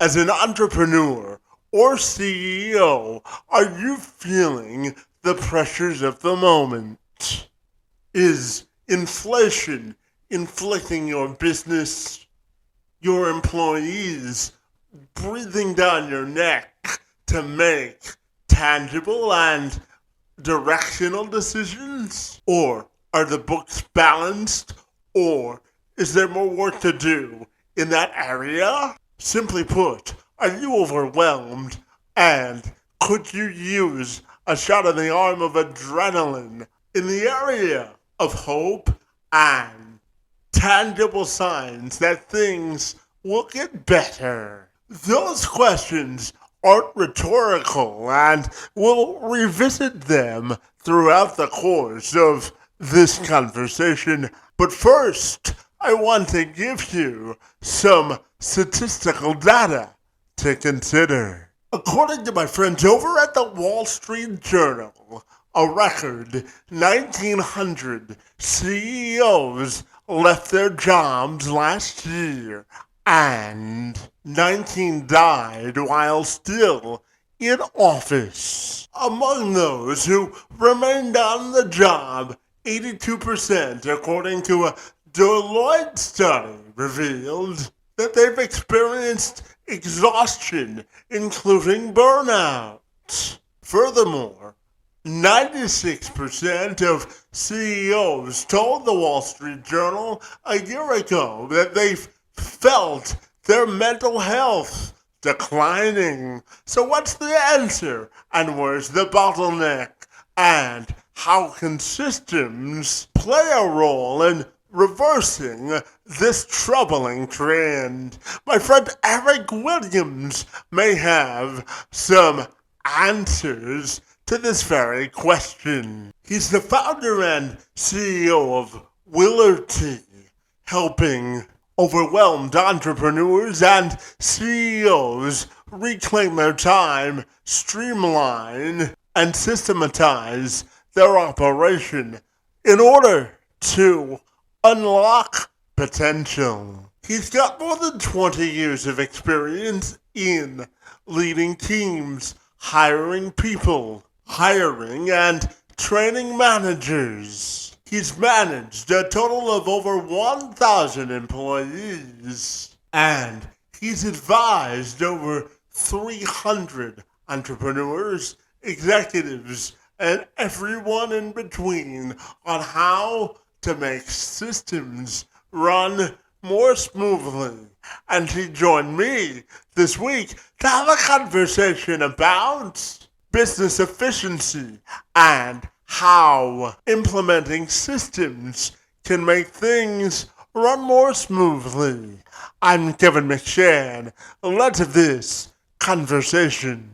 As an entrepreneur or CEO, are you feeling the pressures of the moment? Is inflation inflicting your business, your employees breathing down your neck to make tangible and directional decisions? Or are the books balanced? Or is there more work to do in that area? Simply put, are you overwhelmed? And could you use a shot in the arm of adrenaline in the area of hope and tangible signs that things will get better? Those questions aren't rhetorical, and we'll revisit them throughout the course of this conversation. But first, I want to give you some statistical data to consider. According to my friends over at the Wall Street Journal, a record 1,900 CEOs left their jobs last year, and 19 died while still in office. Among those who remained on the job, 82%, according to a Deloitte study, revealed that they've experienced exhaustion, including burnout. Furthermore, 96% of CEOs told the Wall Street Journal a year ago that they've felt their mental health declining. So what's the answer? And where's the bottleneck? And how can systems play a role in reversing this troubling trend? My friend Eric Williams may have some answers to this very question. He's the founder and CEO of Willerty, helping overwhelmed entrepreneurs and CEOs reclaim their time, streamline, and systematize their operation in order to unlock potential. He's got more than 20 years of experience in leading teams, hiring people, hiring and training managers. He's managed a total of over 1,000 employees, and he's advised over 300 entrepreneurs, executives, and everyone in between on how to make systems run more smoothly. And he joined me this week to have a conversation about business efficiency and how implementing systems can make things run more smoothly. I'm Kevin McShann. Let's have this conversation.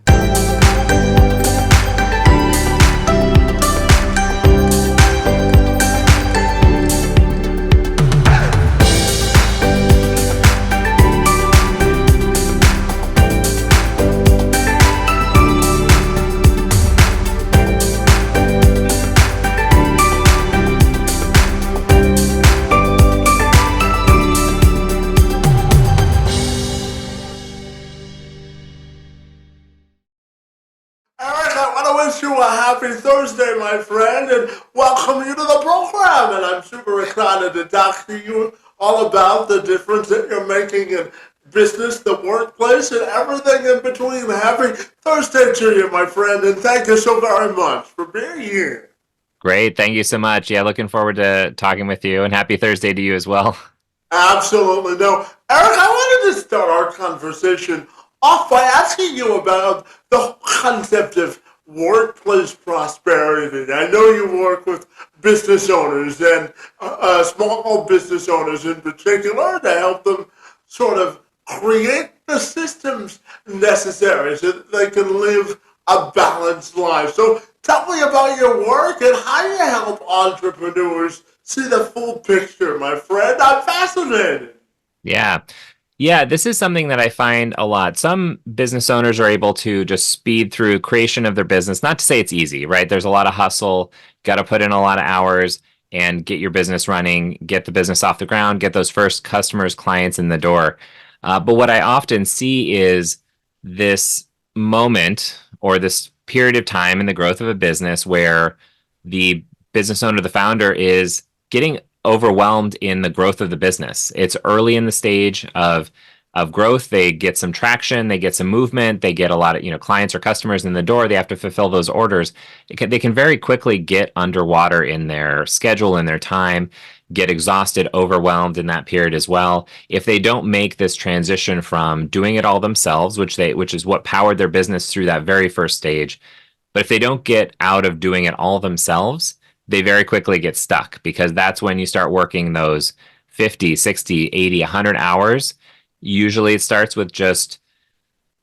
You a happy Thursday, my friend, and welcome you to the program. And I'm super excited to talk to you all about the difference that you're making in business, the workplace, and everything in between. Happy Thursday to you, my friend, and thank you so very much for being here. Great. Thank you so much. Yeah, looking forward to talking with you, and happy Thursday to you as well. Absolutely. No, Eric, I wanted to start our conversation off by asking you about the concept of workplace prosperity. I know you work with business owners and small business owners in particular to help them sort of create the systems necessary so that they can live a balanced life. So tell me about your work and how you help entrepreneurs see the full picture, my friend. I'm fascinated. Yeah. Yeah, this is something that I find a lot. Some business owners are able to just speed through creation of their business. Not to say it's easy, right? There's a lot of hustle, got to put in a lot of hours and get your business running, get the business off the ground, get those first customers, clients in the door. But what I often see is this moment or this period of time in the growth of a business where the business owner, the founder, is getting overwhelmed in the growth of the business. It's early in the stage of growth. They get some traction, they get some movement, they get a lot of clients or customers in the door. They have to fulfill those orders. They can very quickly get underwater in their schedule and their time, get exhausted, overwhelmed in that period as well. If they don't make this transition from doing it all themselves, which is what powered their business through that very first stage, but if they don't get out of doing it all themselves, they very quickly get stuck, because that's when you start working those 50, 60, 80, 100 hours. Usually it starts with just,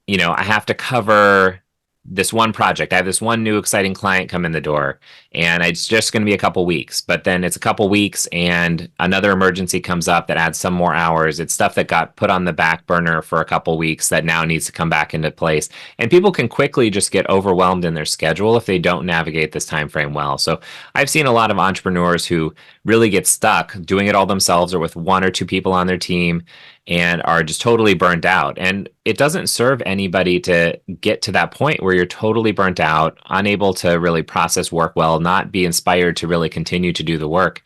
I have to cover this one project. I have this one new exciting client come in the door, and it's just going to be a couple weeks. But then it's a couple weeks and another emergency comes up that adds some more hours. It's stuff that got put on the back burner for a couple weeks that now needs to come back into place. And people can quickly just get overwhelmed in their schedule if they don't navigate this time frame well. So I've seen a lot of entrepreneurs who really get stuck doing it all themselves or with one or two people on their team, and are just totally burnt out. And it doesn't serve anybody to get to that point where you're totally burnt out, unable to really process work well, not be inspired to really continue to do the work.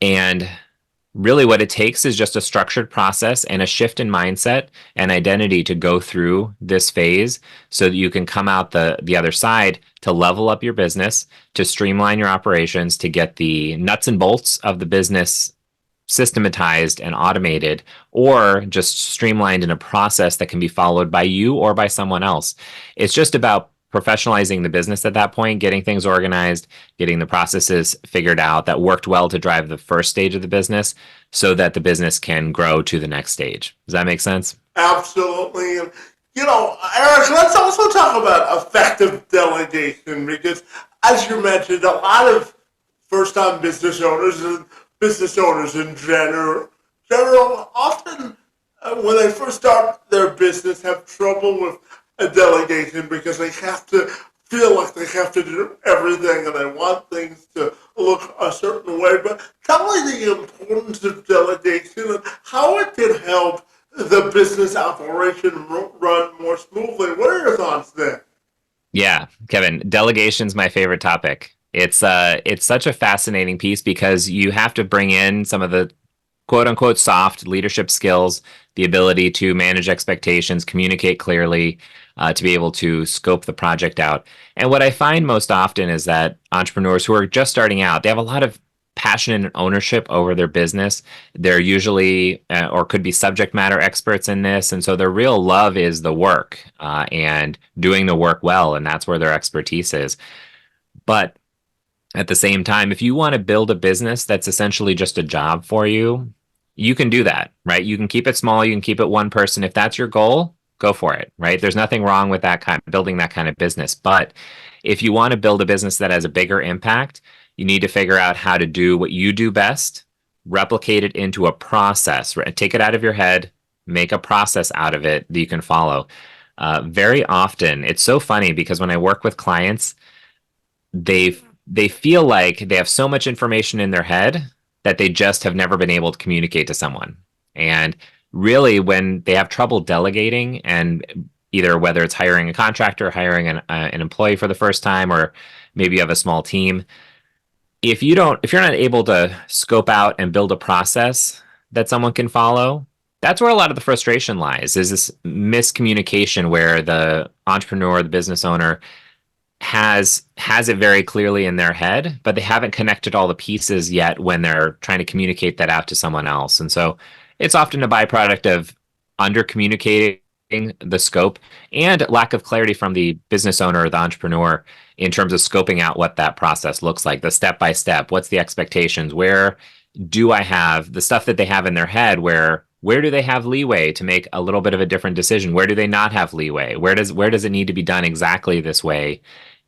And really what it takes is just a structured process and a shift in mindset and identity to go through this phase so that you can come out the other side to level up your business, to streamline your operations, to get the nuts and bolts of the business systematized and automated, or just streamlined in a process that can be followed by you or by someone else. It's just about professionalizing the business at that point, getting things organized, getting the processes figured out that worked well to drive the first stage of the business so that the business can grow to the next stage. Does that make sense? Absolutely. And, Eric, let's also talk about effective delegation, because as you mentioned, a lot of first-time business owners and business owners in general often, when they first start their business, have trouble with a delegation because they have to feel like they have to do everything and they want things to look a certain way. But tell me the importance of delegation and how it can help the business operation run more smoothly. What are your thoughts there? Yeah, Kevin, delegation's my favorite topic. It's such a fascinating piece because you have to bring in some of the quote unquote soft leadership skills, the ability to manage expectations, communicate clearly, to be able to scope the project out. And what I find most often is that entrepreneurs who are just starting out, they have a lot of passion and ownership over their business. They're usually or could be subject matter experts in this. And so their real love is the work and doing the work well. And that's where their expertise is. But at the same time, if you want to build a business that's essentially just a job for you, you can do that, right? You can keep it small, you can keep it one person. If that's your goal, go for it, right? There's nothing wrong with building that kind of business. But if you want to build a business that has a bigger impact, you need to figure out how to do what you do best, replicate it into a process, right? Take it out of your head, make a process out of it that you can follow. Very often, it's so funny because when I work with clients, they feel like they have so much information in their head that they just have never been able to communicate to someone. And really, when they have trouble delegating, and either whether it's hiring a contractor, hiring an employee for the first time, or maybe you have a small team, if you're not able to scope out and build a process that someone can follow, that's where a lot of the frustration lies, is this miscommunication where the entrepreneur, the business owner, has it very clearly in their head, but they haven't connected all the pieces yet when they're trying to communicate that out to someone else. And so it's often a byproduct of under communicating the scope and lack of clarity from the business owner or the entrepreneur in terms of scoping out what that process looks like, the step by step, what's the expectations, where do I have the stuff that they have in their head, where do they have leeway to make a little bit of a different decision? Where do they not have leeway? Where does it need to be done exactly this way?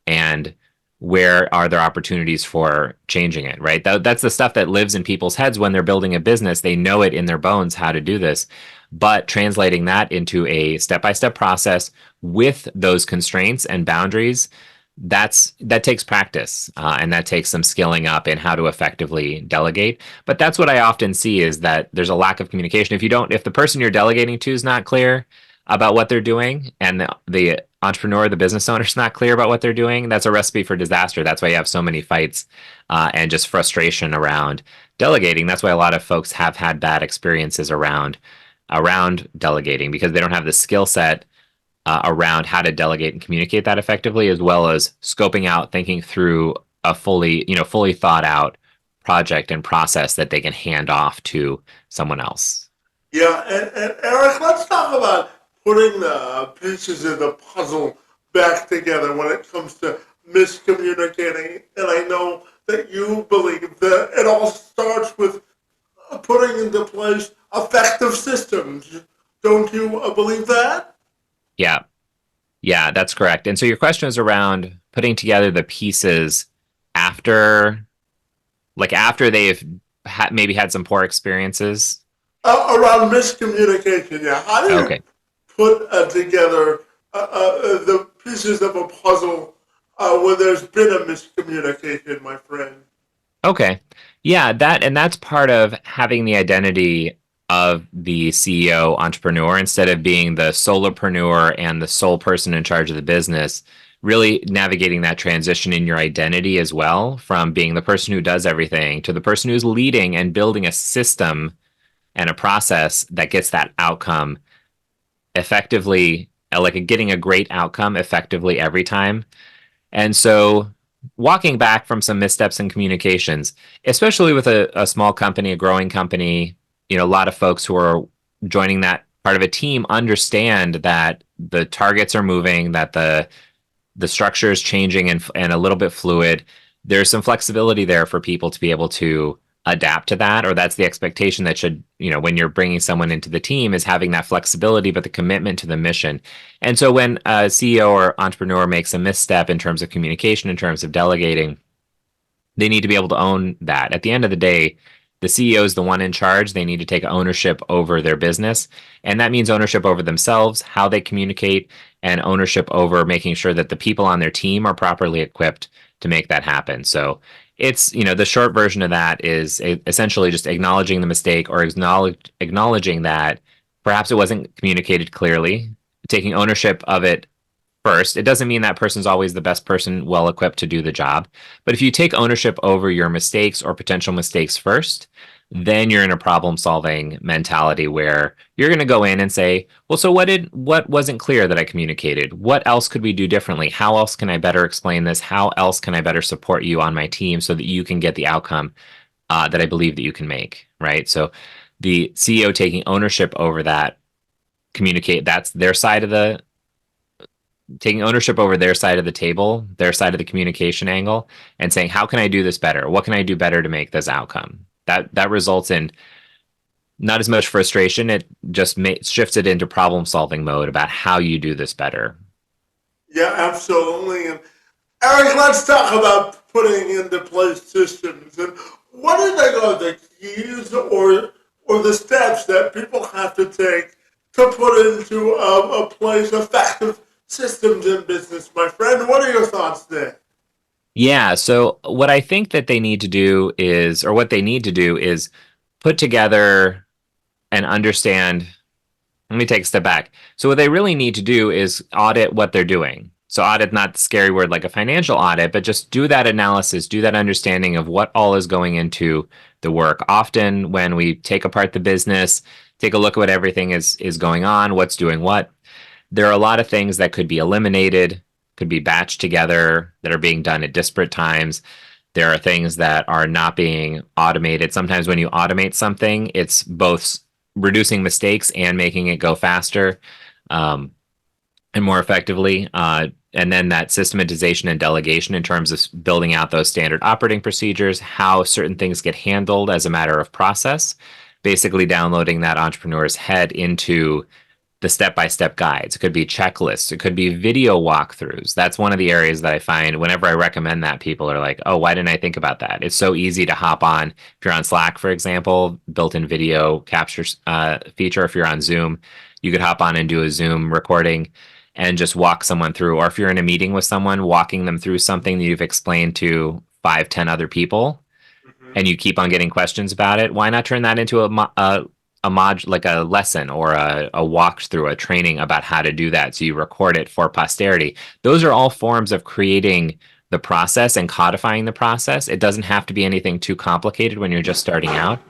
And where are there opportunities for changing it, right? That's the stuff that lives in people's heads when they're building a business. They know it in their bones how to do this. But translating that into a step-by-step process with those constraints and boundaries, that takes practice, and that takes some skilling up in how to effectively delegate. But that's what I often see is that there's a lack of communication. If the person you're delegating to is not clear about what they're doing, and the entrepreneur, the business owner is not clear about what they're doing, that's a recipe for disaster. That's why you have so many fights and just frustration around delegating. That's why a lot of folks have had bad experiences around delegating because they don't have the skill set around how to delegate and communicate that effectively, as well as scoping out, thinking through a fully thought out project and process that they can hand off to someone else. Yeah, and Eric, let's talk about putting the pieces of the puzzle back together when it comes to miscommunicating. And I know that you believe that it all starts with putting into place effective systems. Don't you believe that? Yeah, yeah, that's correct. And so your question is around putting together the pieces after, after they've maybe had some poor experiences. Around miscommunication, yeah. How do you Okay. put together the pieces of a puzzle when there's been a miscommunication, my friend? Okay. Yeah, that's part of having the identity of the CEO entrepreneur instead of being the solopreneur and the sole person in charge of the business. Really navigating that transition in your identity as well, from being the person who does everything to the person who's leading and building a system and a process that gets that outcome effectively, like getting a great outcome effectively every time. And so walking back from some missteps in communications, especially with a small company, a growing company, a lot of folks who are joining that part of a team understand that the targets are moving, that the structure is changing and a little bit fluid. There's some flexibility there for people to be able to adapt to that, or that's the expectation that should, when you're bringing someone into the team is having that flexibility, but the commitment to the mission. And so when a CEO or entrepreneur makes a misstep in terms of communication, in terms of delegating, they need to be able to own that. At the end of the day, the CEO is the one in charge. They need to take ownership over their business. And that means ownership over themselves, how they communicate, and ownership over making sure that the people on their team are properly equipped to make that happen. So it's, the short version of that is essentially just acknowledging the mistake or acknowledging that perhaps it wasn't communicated clearly, taking ownership of it first. It doesn't mean that person's always the best person well equipped to do the job. But if you take ownership over your mistakes or potential mistakes first, then you're in a problem solving mentality where you're going to go in and say, well, so what wasn't clear that I communicated? What else could we do differently? How else can I better explain this? How else can I better support you on my team so that you can get the outcome that I believe that you can make, right? So the CEO taking ownership over that, that's their side of the taking ownership over their side of the table, their side of the communication angle, and saying, how can I do this better? What can I do better to make this outcome? That results in not as much frustration. It just shifts it into problem solving mode about how you do this better. Yeah, absolutely. And Eric, let's talk about putting into place systems. And what are the keys or the steps that people have to take to put into a place effective systems in business, my friend? What are your thoughts there? Yeah. So what I think that they need to do is, or what they need to do is put together and understand. Let me take a step back. So what they really need to do is audit what they're doing. So audit, not the scary word like a financial audit, but just do that analysis, do that understanding of what all is going into the work. Often when we take apart the business, take a look at what everything is going on, what's doing what, there are a lot of things that could be eliminated, could be batched together, that are being done at disparate times. There are things that are not being automated. Sometimes when you automate something, it's both reducing mistakes and making it go faster um, and more effectively. And then that systematization and delegation in terms of building out those standard operating procedures, how certain things get handled as a matter of process, basically downloading that entrepreneur's head into the step-by-step guides. It could be checklists. It could be video walkthroughs. That's one of the areas that I find whenever I recommend that, people are like, oh, why didn't I think about that? It's so easy to hop on. If you're on Slack, for example, built-in video capture feature. If you're on Zoom, you could hop on and do a Zoom recording and just walk someone through. Or if you're in a meeting with someone, walking them through something that you've explained to 5, 10 other people, Mhm. and you keep on getting questions about it, why not turn that into a mod, like a lesson or a walkthrough, a training about how to do that, so you record it for posterity? Those are all forms of creating the process and codifying the process. It doesn't have to be anything too complicated when you're just starting out,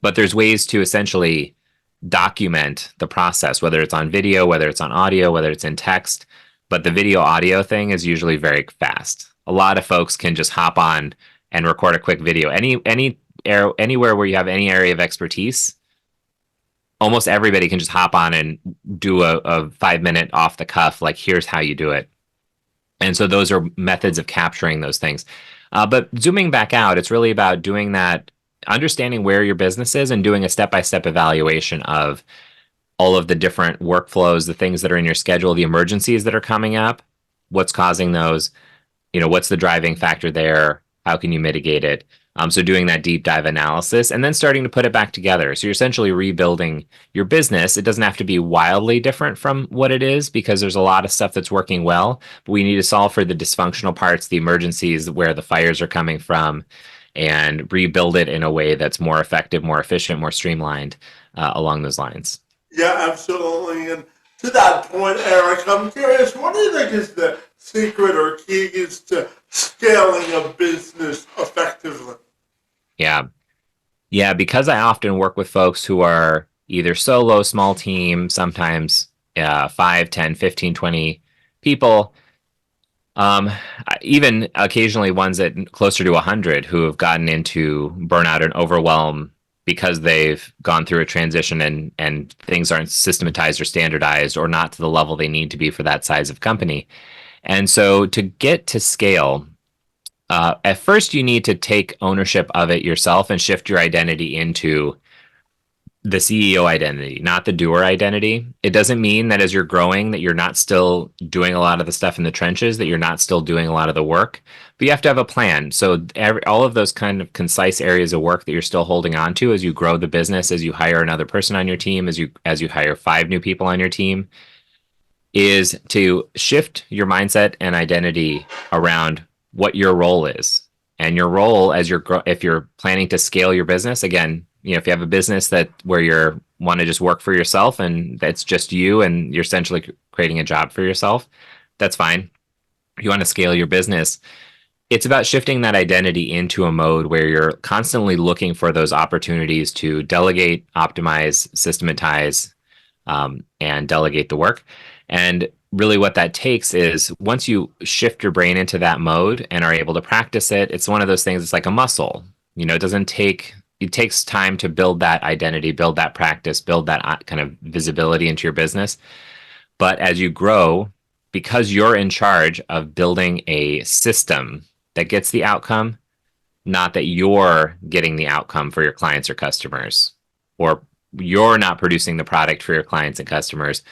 but there's ways to essentially document the process, whether it's on video, whether it's on audio, whether it's in text. But the video audio thing is usually very fast. A lot of folks can just hop on and record a quick video. Anywhere where you have any area of expertise, almost everybody can just hop on and do a 5 minute off the cuff, like, here's how you do it. And so those are methods of capturing those things. But zooming back out, it's really about doing that, understanding where your business is and doing a step-by-step evaluation of all of the different workflows, the things that are in your schedule, the emergencies that are coming up, what's causing those, what's the driving factor there, how can you mitigate it. So doing that deep dive analysis and then starting to put it back together. So you're essentially rebuilding your business. It doesn't have to be wildly different from what it is, because there's a lot of stuff that's working well, but we need to solve for the dysfunctional parts, the emergencies, where the fires are coming from, and rebuild it in a way that's more effective, more efficient, more streamlined, along those lines. Yeah, absolutely. And to that point, Eric, I'm curious, what do you think is the secret or keys to scaling a business effectively? Yeah. Yeah, because I often work with folks who are either solo, small team, sometimes 5, 10, 15, 20 people, um, even occasionally ones that closer to 100 who have gotten into burnout and overwhelm because they've gone through a transition and things aren't systematized or standardized or not to the level they need to be for that size of company. And so to get to scale, at first you need to take ownership of it yourself and shift your identity into the CEO identity, not the doer identity. It doesn't mean that as you're growing that you're not still doing a lot of the stuff in the trenches, that you're not still doing a lot of the work, but you have to have a plan. So all of those kind of concise areas of work that you're still holding on to as you grow the business, as you hire another person on your team, as you hire 5 new people on your team, is to shift your mindset and identity around what your role is. And your role as if you're planning to scale your business, again, if you have a business that where you want to just work for yourself and that's just you and you're essentially creating a job for yourself, that's fine. If you want to scale your business, it's about shifting that identity into a mode where you're constantly looking for those opportunities to delegate, optimize, systematize, and delegate the work. And really, what that takes is once you shift your brain into that mode and are able to practice it, it's one of those things, it's like a muscle. It takes time to build that identity, build that practice, build that kind of visibility into your business. But as you grow, because you're in charge of building a system that gets the outcome, not that you're getting the outcome for your clients or customers, or you're not producing the product for your clients and customers,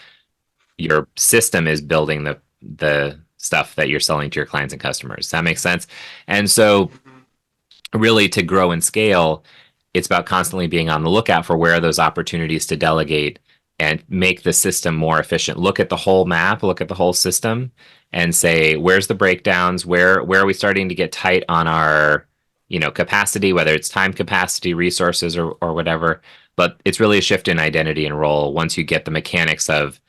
your system is building the stuff that you're selling to your clients and customers. Does that make sense? And so Mhm. really, to grow and scale, it's about constantly being on the lookout for where are those opportunities to delegate and make the system more efficient. Look at the whole map, look at the whole system, and say, where's the breakdowns? Where are we starting to get tight on our capacity, whether it's time capacity, resources, or whatever. But it's really a shift in identity and role once you get the mechanics of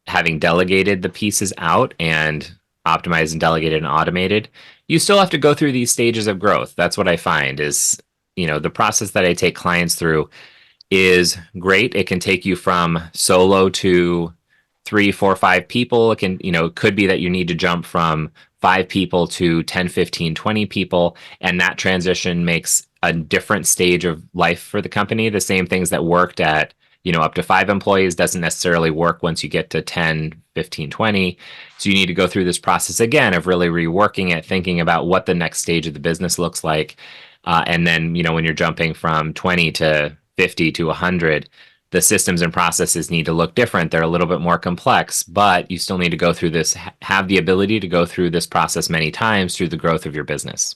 having delegated the pieces out and optimized and delegated and automated. You still have to go through these stages of growth. That's what I find is, the process that I take clients through is great. It can take you from solo to 3, 4, 5 people. It can, could be that you need to jump from 5 people to 10, 15, 20 people. And that transition makes a different stage of life for the company. The same things that worked at, up to 5 employees doesn't necessarily work once you get to 10, 15, 20. So you need to go through this process again of really reworking it, thinking about what the next stage of the business looks like. And then, when you're jumping from 20 to 50 to 100, the systems and processes need to look different. They're a little bit more complex, but you still need to go through this, have the ability to go through this process many times through the growth of your business.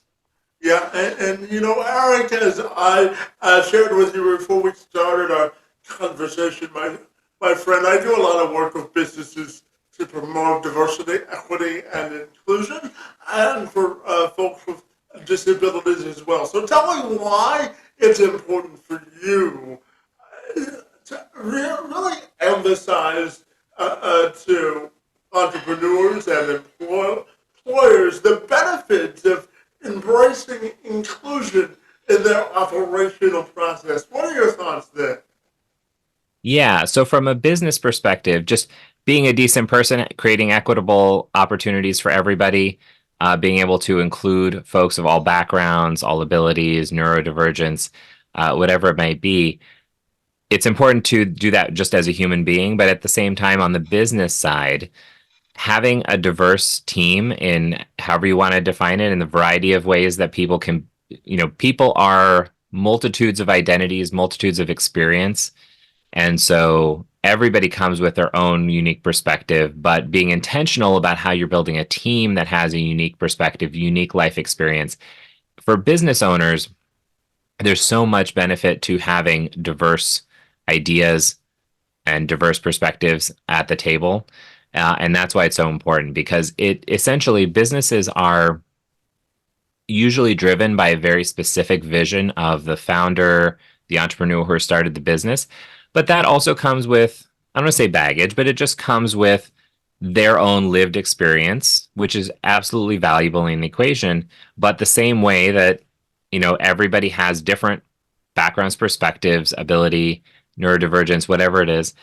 Yeah, and Eric, as I shared with you before we started our conversation, my friend, I do a lot of work with businesses to promote diversity, equity, and inclusion, and for folks with disabilities as well. So tell me why it's important for you to really emphasize to entrepreneurs and employers the benefits of embracing inclusion in their operational process. What are your thoughts there? Yeah. So from a business perspective, just being a decent person, creating equitable opportunities for everybody, being able to include folks of all backgrounds, all abilities, neurodivergence, whatever it might be. It's important to do that just as a human being, but at the same time, on the business side, having a diverse team in however you want to define it in the variety of ways that people can, people are multitudes of identities, multitudes of experience. And so everybody comes with their own unique perspective, but being intentional about how you're building a team that has a unique perspective, unique life experience. For business owners, there's so much benefit to having diverse ideas and diverse perspectives at the table. And that's why it's so important because it essentially businesses are usually driven by a very specific vision of the founder, the entrepreneur who started the business. But that also comes with, I don't want to say baggage, but it just comes with their own lived experience, which is absolutely valuable in the equation. But the same way that, everybody has different backgrounds, perspectives, ability, neurodivergence, whatever it is,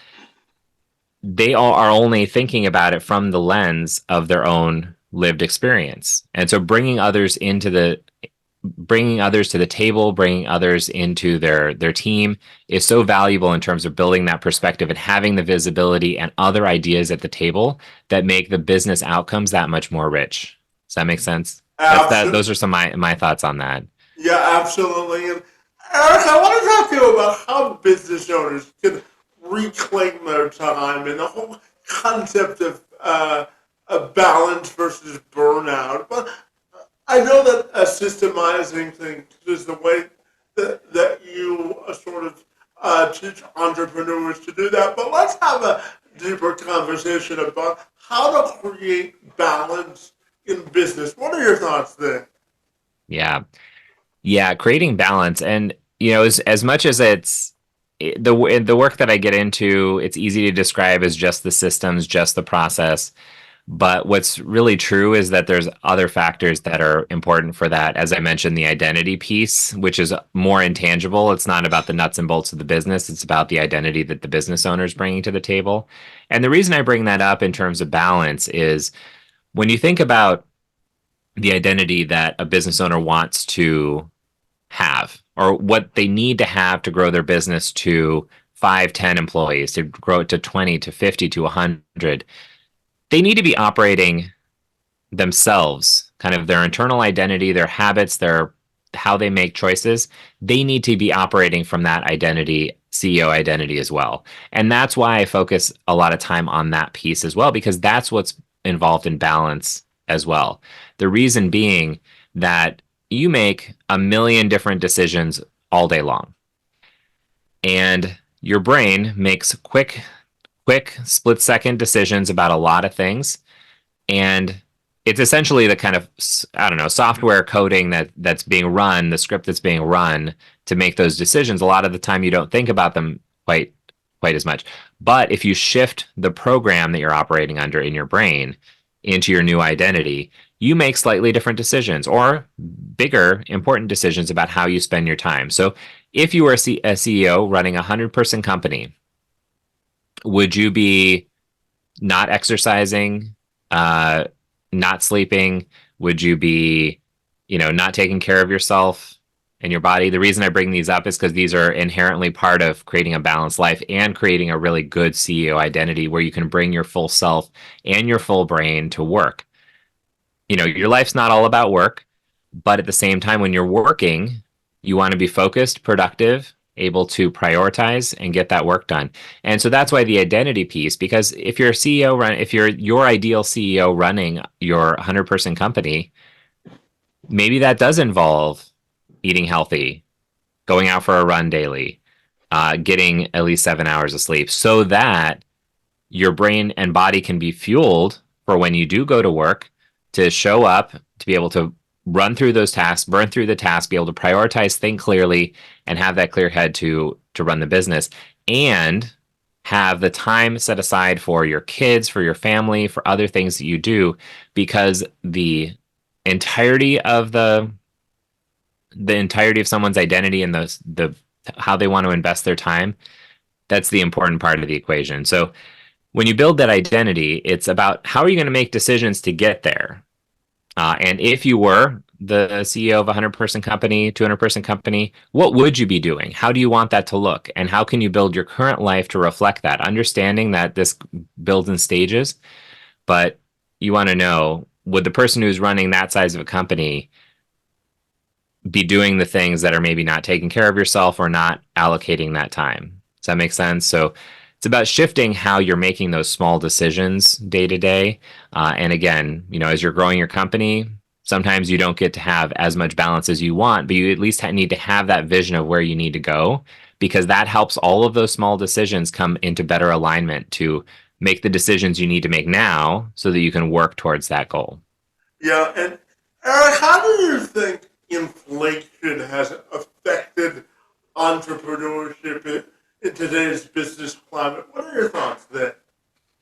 they all are only thinking about it from the lens of their own lived experience. And so bringing others to the table, bringing others into their team is so valuable in terms of building that perspective and having the visibility and other ideas at the table that make the business outcomes that much more rich. Does that make sense? That's that. Absolutely. Those are some of my thoughts on that. Yeah, absolutely. And Eric, I want to talk to you about how business owners can reclaim their time and the whole concept of balance versus burnout. But I know that systemizing things is the way that you sort of teach entrepreneurs to do that. But let's have a deeper conversation about how to create balance in business. What are your thoughts there? Yeah. Yeah, creating balance, and as much as the work that I get into, it's easy to describe as just the systems, just the process. But what's really true is that there's other factors that are important for that. As I mentioned, the identity piece, which is more intangible. It's not about the nuts and bolts of the business. It's about the identity that the business owner is bringing to the table. And the reason I bring that up in terms of balance is when you think about the identity that a business owner wants to have or what they need to have to grow their business to 5, 10 employees, to grow it to 20, to 50, to 100, they need to be operating themselves, kind of their internal identity, their habits, their how they make choices. They need to be operating from that identity, CEO identity as well. And that's why I focus a lot of time on that piece as well, because that's what's involved in balance as well. The reason being that you make a million different decisions all day long. And your brain makes quick split second decisions about a lot of things. And it's essentially the kind of, I don't know, software coding that's being run, the script that's being run to make those decisions. A lot of the time you don't think about them quite as much. But if you shift the program that you're operating under in your brain into your new identity, you make slightly different decisions or bigger, important decisions about how you spend your time. So if you were a CEO running a 100-person company, would you be not exercising, not sleeping? Would you be, not taking care of yourself and your body? The reason I bring these up is because these are inherently part of creating a balanced life and creating a really good CEO identity where you can bring your full self and your full brain to work. Your life's not all about work, but at the same time, when you're working, you want to be focused, productive, able to prioritize and get that work done. And so that's why the identity piece, because if you're a CEO if you're your ideal CEO running your 100-person company, maybe that does involve eating healthy, going out for a run daily, getting at least 7 hours of sleep so that your brain and body can be fueled for when you do go to work to show up, to be able to run through those tasks, burn through the tasks, be able to prioritize, think clearly, and have that clear head to run the business, and have the time set aside for your kids, for your family, for other things that you do, because entirety of the entirety of someone's identity and the how they want to invest their time, that's the important part of the equation. So when you build that identity, it's about how are you going to make decisions to get there. And if you were the CEO of a 100-person company, 200-person company, what would you be doing? How do you want that to look? And how can you build your current life to reflect that? Understanding that this builds in stages, but you want to know, would the person who's running that size of a company be doing the things that are maybe not taking care of yourself or not allocating that time? Does that make sense? So it's about shifting how you're making those small decisions day to day. And again, as you're growing your company, sometimes you don't get to have as much balance as you want, but you at least need to have that vision of where you need to go, because that helps all of those small decisions come into better alignment to make the decisions you need to make now so that you can work towards that goal. Yeah, and Eric, how do you think inflation has affected entrepreneurship in today's business climate? What are your thoughts there?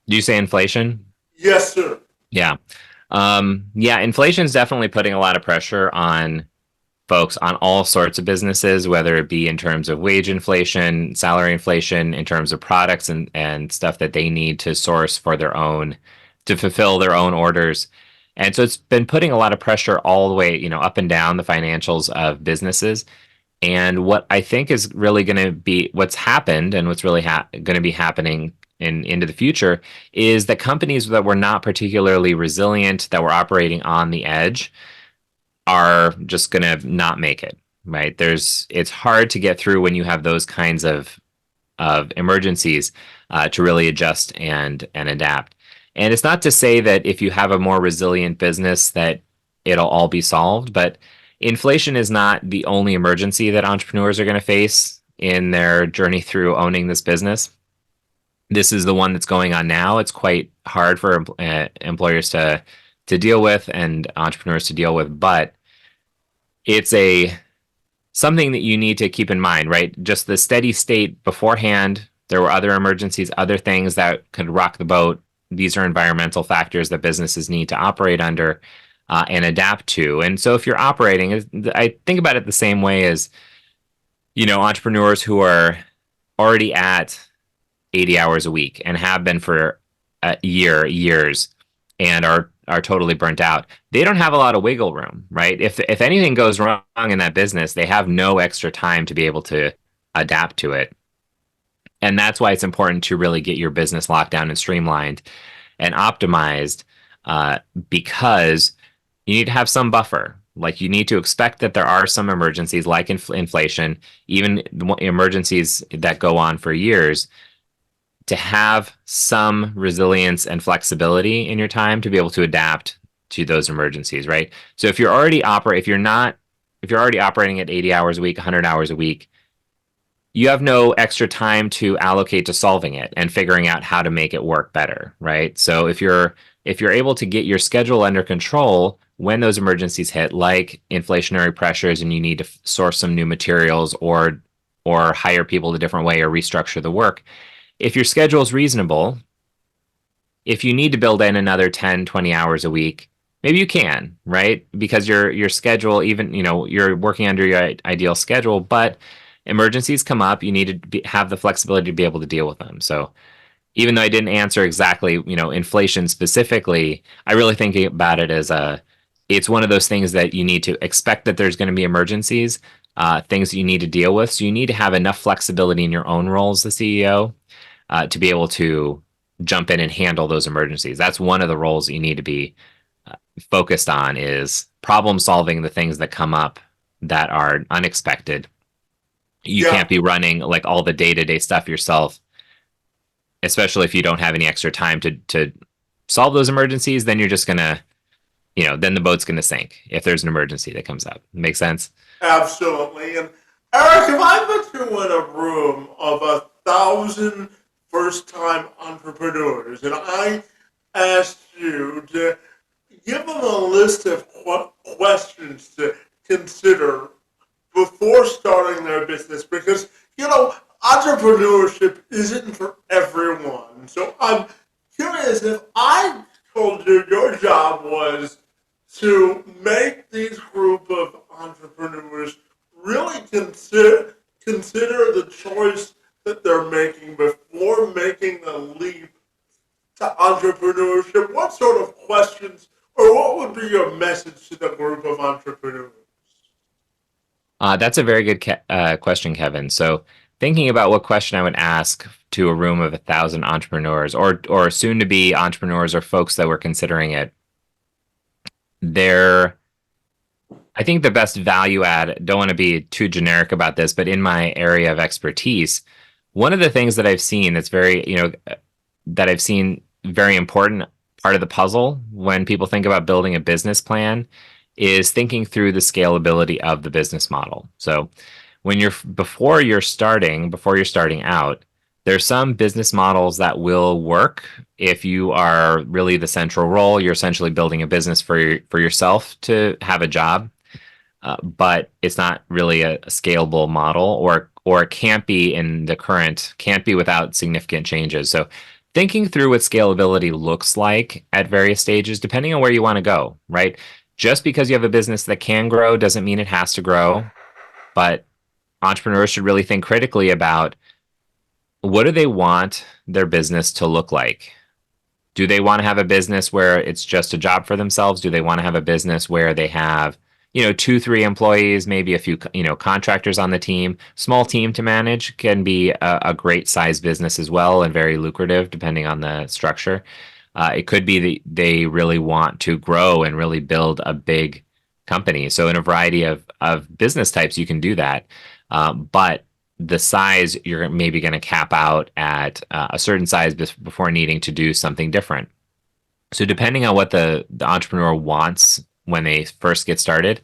Do you say inflation? Yes, sir. Yeah. Yeah, inflation is definitely putting a lot of pressure on folks on all sorts of businesses, whether it be in terms of wage inflation, salary inflation, in terms of products and stuff that they need to source for to fulfill their own orders. And so it's been putting a lot of pressure all the way, up and down the financials of businesses. And what I think is really going to be what's happened and what's really going to be happening into the future is that companies that were not particularly resilient, that were operating on the edge, are just going to not make it, right? It's hard to get through when you have those kinds of emergencies to really adjust and adapt. And it's not to say that if you have a more resilient business that it'll all be solved, but inflation is not the only emergency that entrepreneurs are going to face in their journey through owning this business. This is the one that's going on now. It's quite hard for employers to deal with and entrepreneurs to deal with, but it's something that you need to keep in mind, right? Just the steady state beforehand. There were other emergencies, other things that could rock the boat. These are environmental factors that businesses need to operate under and adapt to. And so if you're operating, I think about it the same way as, entrepreneurs who are already at 80 hours a week and have been for years, and are totally burnt out. They don't have a lot of wiggle room, right? If anything goes wrong in that business, they have no extra time to be able to adapt to it. And that's why it's important to really get your business locked down and streamlined and optimized, because you need to have some buffer. Like, you need to expect that there are some emergencies like inflation, even emergencies that go on for years, to have some resilience and flexibility in your time to be able to adapt to those emergencies, right? So if you're already operating at 80 hours a week, 100 hours a week, you have no extra time to allocate to solving it and figuring out how to make it work better, right? So if you're able to get your schedule under control when those emergencies hit, like inflationary pressures, and you need to source some new materials or hire people a different way or restructure the work, if your schedule is reasonable, if you need to build in another 10, 20 hours a week, maybe you can, right? Because your schedule, even, you're working under your ideal schedule, but emergencies come up, you need to have the flexibility to be able to deal with them. So even though I didn't answer exactly, inflation specifically, I really think about it as it's one of those things that you need to expect that there's going to be emergencies, things that you need to deal with. So you need to have enough flexibility in your own role as the CEO to be able to jump in and handle those emergencies. That's one of the roles that you need to be focused on, is problem solving the things that come up that are unexpected. You can't be running like all the day-to-day stuff yourself, especially if you don't have any extra time to solve those emergencies. Then you're just gonna, then the boat's gonna sink if there's an emergency that comes up. Make sense? Absolutely. And Eric, if I put you in a room of 1,000 first time entrepreneurs, and I asked you to give them a list of questions to consider before starting their business because, entrepreneurship isn't for everyone. So I'm curious if I told you your job was to make these group of entrepreneurs really consider the choice that they're making before making the leap to entrepreneurship. What sort of questions or what would be your message to the group of entrepreneurs? That's a very good question, Kevin. So, thinking about what question I would ask to a room of 1,000 entrepreneurs, or soon to be entrepreneurs, or folks that were considering it, there, I think the best value add. Don't want to be too generic about this, but in my area of expertise, one of the things that I've seen that's very, that I've seen very important part of the puzzle when people think about building a business plan is thinking through the scalability of the business model. So when before you're starting out, there's some business models that will work if you are really the central role. You're essentially building a business for yourself to have a job, but it's not really a scalable model, or it can't be without significant changes. So thinking through what scalability looks like at various stages, depending on where you want to go, right? Just because you have a business that can grow doesn't mean it has to grow, but entrepreneurs should really think critically about what do they want their business to look like? Do they want to have a business where it's just a job for themselves? Do they want to have a business where they have, 2, 3 employees, maybe a few, contractors on the team? Small team to manage can be a great size business as well and very lucrative depending on the structure. It could be that they really want to grow and really build a big company. So in a variety of business types, you can do that. But the size, you're maybe going to cap out at a certain size before needing to do something different. So depending on what the entrepreneur wants when they first get started,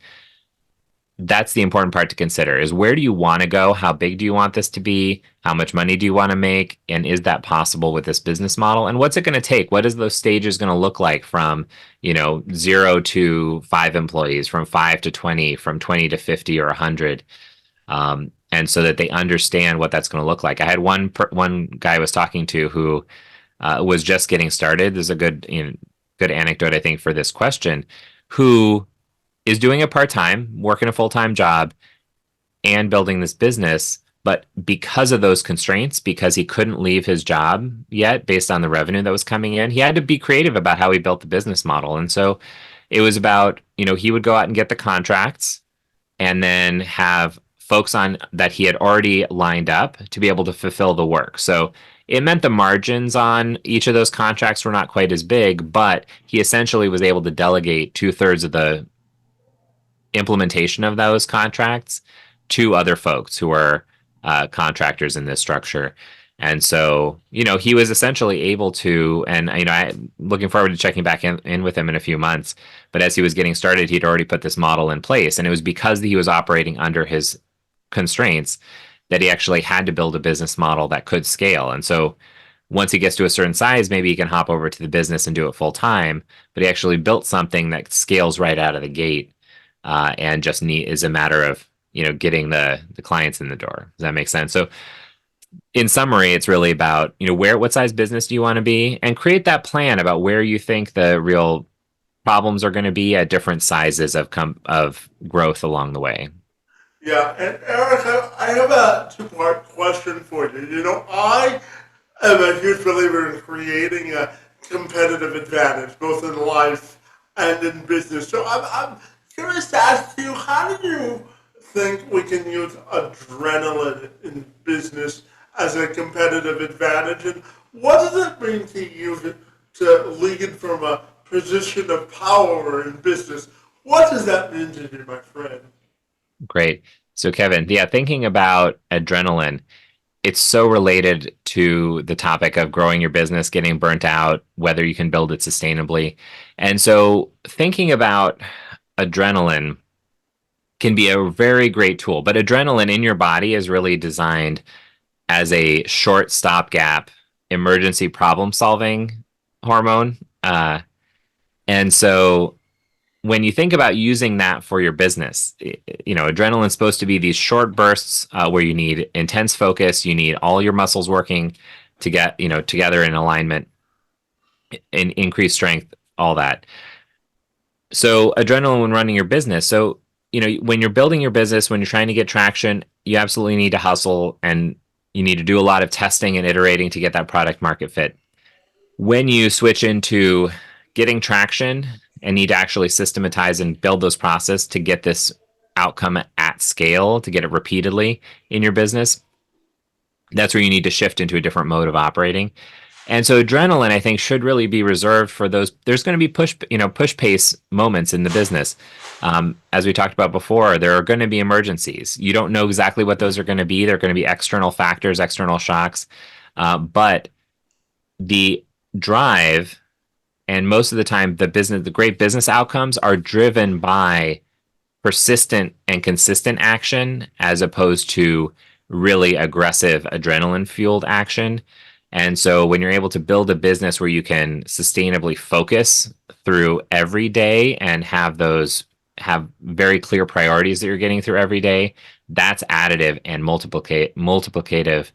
that's the important part to consider is where do you want to go? How big do you want this to be? How much money do you want to make? And is that possible with this business model? And what's it going to take? What is those stages going to look like from, 0 to 5 employees, from 5 to 20, from 20 to 50 or 100? And so that they understand what that's going to look like. I had one guy I was talking to who was just getting started. There's a good anecdote, I think, for this question, who is doing it part-time, working a full-time job, and building this business. But because of those constraints, because he couldn't leave his job yet based on the revenue that was coming in, he had to be creative about how he built the business model. And so it was about, he would go out and get the contracts and then have folks on that he had already lined up to be able to fulfill the work. So it meant the margins on each of those contracts were not quite as big, but he essentially was able to delegate 2/3 of the implementation of those contracts to other folks who are contractors in this structure. And so, he was essentially able to, and, I'm looking forward to checking back in with him in a few months. But as he was getting started, he'd already put this model in place. And it was because he was operating under his constraints that he actually had to build a business model that could scale. And so once he gets to a certain size, maybe he can hop over to the business and do it full time. But he actually built something that scales right out of the gate, and just is a matter of getting the clients in the door. Does that make sense? So in summary, it's really about what size business do you want to be, and create that plan about where you think the real problems are going to be at different sizes of growth along the way. Yeah, and Eric, I have a two-part question for you. I am a huge believer in creating a competitive advantage, both in life and in business. So I'm curious to ask you, how do you think we can use adrenaline in business as a competitive advantage? And what does it mean to you to lead from a position of power in business? What does that mean to you, my friend? Great. So Kevin, yeah, thinking about adrenaline, it's so related to the topic of growing your business, getting burnt out, whether you can build it sustainably. And so thinking about adrenaline can be a very great tool, but adrenaline in your body is really designed as a short stopgap emergency problem solving hormone. And so when you think about using that for your business, adrenaline's supposed to be these short bursts where you need intense focus, you need all your muscles working to get, together in alignment and increase strength, all that. So adrenaline when running your business. So, when you're building your business, when you're trying to get traction, you absolutely need to hustle and you need to do a lot of testing and iterating to get that product market fit. When you switch into getting traction and need to actually systematize and build those processes to get this outcome at scale, to get it repeatedly in your business, that's where you need to shift into a different mode of operating. And so adrenaline, I think, should really be reserved for those. There's going to be push pace moments in the business. As we talked about before, there are going to be emergencies. You don't know exactly what those are going to be. They're going to be external factors, external shocks. But the drive and most of the time the great business outcomes are driven by persistent and consistent action as opposed to really aggressive adrenaline fueled action. And so when you're able to build a business where you can sustainably focus through every day and have very clear priorities that you're getting through every day, that's additive and multiplicative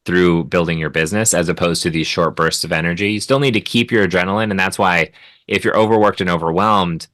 through building your business as opposed to these short bursts of energy. You still need to keep your adrenaline. And that's why if you're overworked and overwhelmed,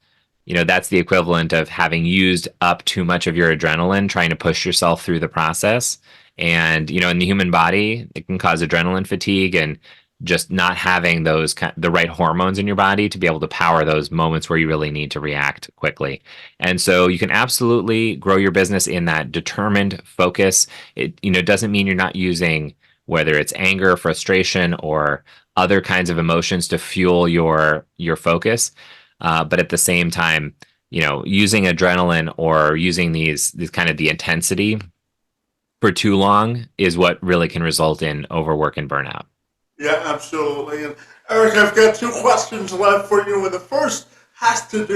that's the equivalent of having used up too much of your adrenaline, trying to push yourself through the process. And, in the human body, it can cause adrenaline fatigue and just not having the right hormones in your body to be able to power those moments where you really need to react quickly. And so you can absolutely grow your business in that determined focus. It, doesn't mean you're not using whether it's anger, frustration, or other kinds of emotions to fuel your focus. But at the same time, using adrenaline or using these kind of the intensity for too long is what really can result in overwork and burnout. Yeah, absolutely. And Eric, I've got two questions left for you. And the first has to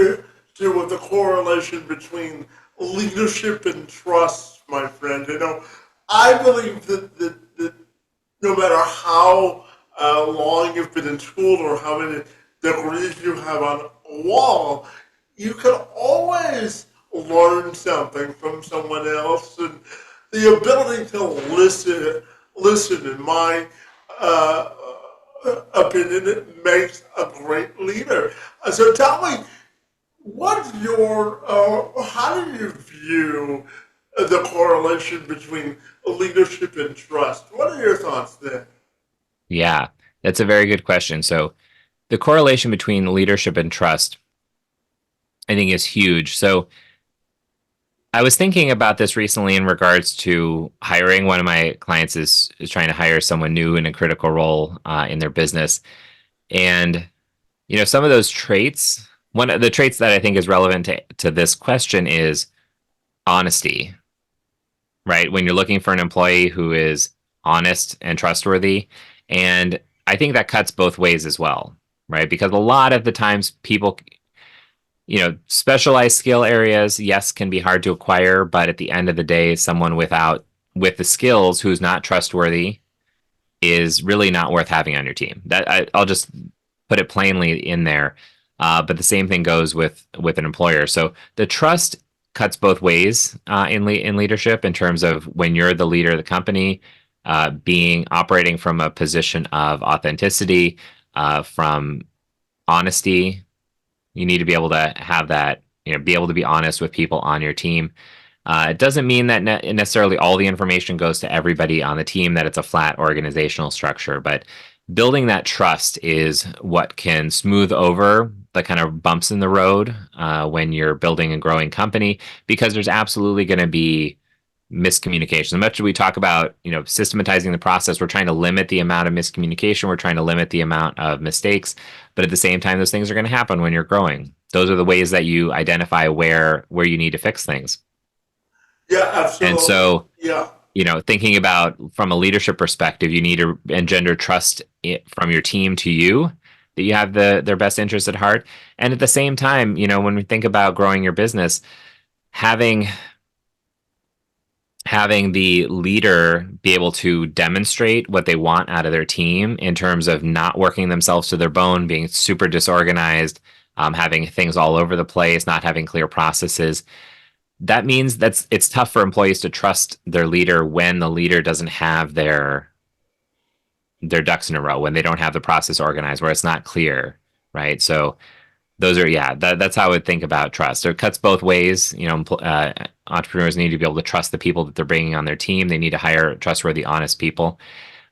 do with the correlation between leadership and trust, my friend. I believe that no matter how long you've been in school or how many degrees you have on a wall, you can always learn something from someone else. And the ability to listen in my opinion, it makes a great leader. So tell me, how do you view the correlation between leadership and trust? What are your thoughts there? Yeah, that's a very good question. So the correlation between leadership and trust, I think, is huge. So I was thinking about this recently in regards to hiring. One of my clients is trying to hire someone new in a critical role in their business. And, some of those traits, one of the traits that I think is relevant to this question is honesty, right? When you're looking for an employee who is honest and trustworthy. And I think that cuts both ways as well, right? Because a lot of the times people, specialized skill areas, yes, can be hard to acquire, but at the end of the day, someone with the skills who's not trustworthy is really not worth having on your team. I'll just put it plainly in there. But the same thing goes with an employer. So the trust cuts both ways in leadership in terms of when you're the leader of the company, operating from a position of authenticity, from honesty. You need to be able to have that, be able to be honest with people on your team. It doesn't mean that necessarily all the information goes to everybody on the team, that it's a flat organizational structure, but building that trust is what can smooth over the kind of bumps in the road when you're building a growing company, because there's absolutely going to be miscommunication. As much as we talk about, systematizing the process, we're trying to limit the amount of miscommunication. We're trying to limit the amount of mistakes. But at the same time, those things are going to happen when you're growing. Those are the ways that you identify where you need to fix things. Yeah, absolutely. And so, yeah, thinking about from a leadership perspective, you need to engender trust from your team to you, that you have their best interests at heart. And at the same time, when we think about growing your business, having having the leader be able to demonstrate what they want out of their team in terms of not working themselves to their bone, being super disorganized, having things all over the place, not having clear processes. That means it's tough for employees to trust their leader when the leader doesn't have their ducks in a row, when they don't have the process organized, where it's not clear, right? So those are, yeah, that's how I would think about trust. So it cuts both ways. Entrepreneurs need to be able to trust the people that they're bringing on their team. They need to hire trustworthy, honest people.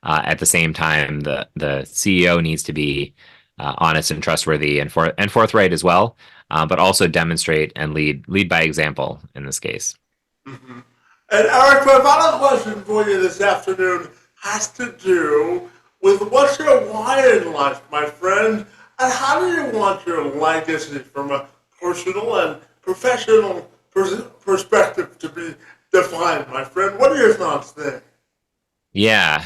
At the same time, the CEO needs to be honest and trustworthy and forthright as well, but also demonstrate and lead by example in this case. Mm-hmm. And Eric, my final question for you this afternoon has to do with what's your why in life, my friend, and how do you want your legacy from a personal and professional perspective to be defined, my friend? What are your thoughts there? Yeah,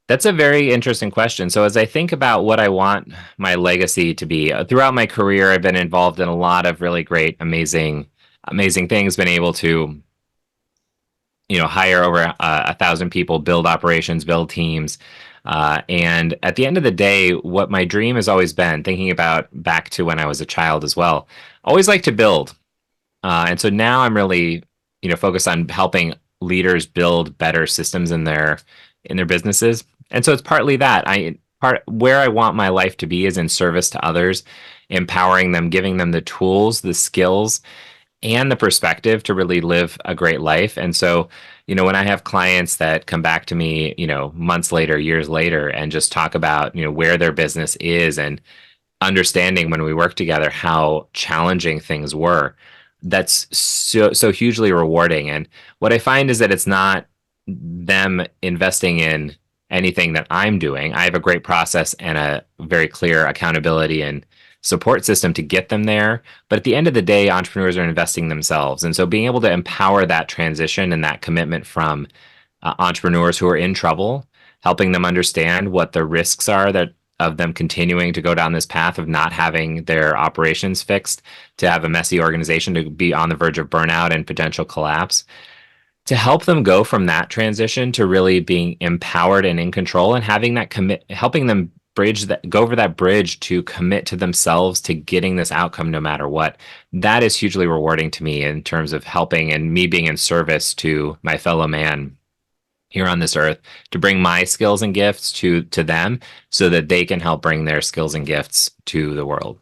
that's a very interesting question. So, as I think about what I want my legacy to be, throughout my career, I've been involved in a lot of really great, amazing things. Been able to, hire over 1,000 people, build operations, build teams. And at the end of the day, what my dream has always been, thinking about back to when I was a child as well, always like to build. And so now I'm really, focused on helping leaders build better systems in their businesses. And so it's partly that part where I want my life to be is in service to others, empowering them, giving them the tools, the skills, and the perspective to really live a great life. And so, when I have clients that come back to me, months later, years later, and just talk about, where their business is and understanding when we work together how challenging things were, that's so hugely rewarding. And what I find is that it's not them investing in anything that I'm doing. I have a great process and a very clear accountability and support system to get them there. But at the end of the day, entrepreneurs are investing themselves. And so being able to empower that transition and that commitment from entrepreneurs who are in trouble, helping them understand what the risks are that of them continuing to go down this path of not having their operations fixed, to have a messy organization, to be on the verge of burnout and potential collapse, to help them go from that transition to really being empowered and in control, and having that helping them go over that bridge to commit to themselves to getting this outcome no matter what. That is hugely rewarding to me in terms of helping and me being in service to my fellow man here on this earth, to bring my skills and gifts to them so that they can help bring their skills and gifts to the world.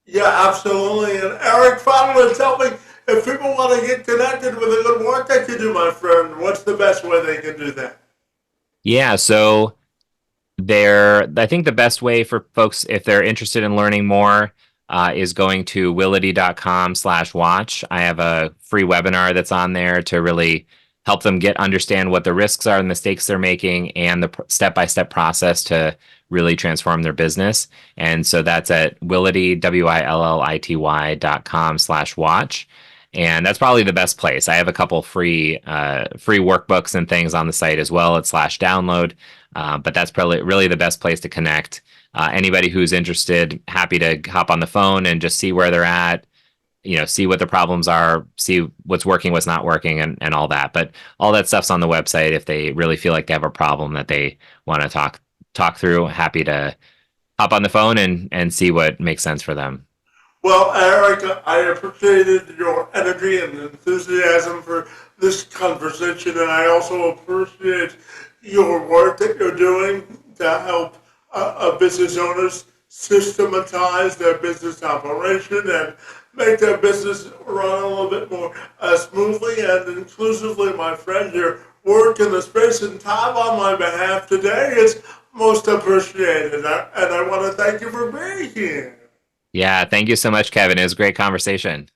Yeah, absolutely. And Eric, finally, tell me, if people want to get connected with the good work that you do, my friend, what's the best way they can do that? Yeah, so I think the best way for folks, if they're interested in learning more, is going to willity.com/watch. I have a free webinar that's on there to really help them understand what the risks are, the mistakes they're making, and the step-by-step process to really transform their business. And so that's at willity, willity.com/watch. And that's probably the best place. I have a couple free workbooks and things on the site as well at /download. But that's probably really the best place to connect. Anybody who's interested, happy to hop on the phone and just see where they're at, see what the problems are, see what's working, what's not working, and all that. But all that stuff's on the website. If they really feel like they have a problem that they want to talk through, happy to hop on the phone and see what makes sense for them. Well, Eric, I appreciated your energy and enthusiasm for this conversation, and I also appreciate your work that you're doing to help business owners systematize their business operation and make their business run a little bit more smoothly and inclusively, my friend. Your work in the space and time on my behalf today is most appreciated, and I want to thank you for being here. Yeah, thank you so much, Kevin. It was a great conversation.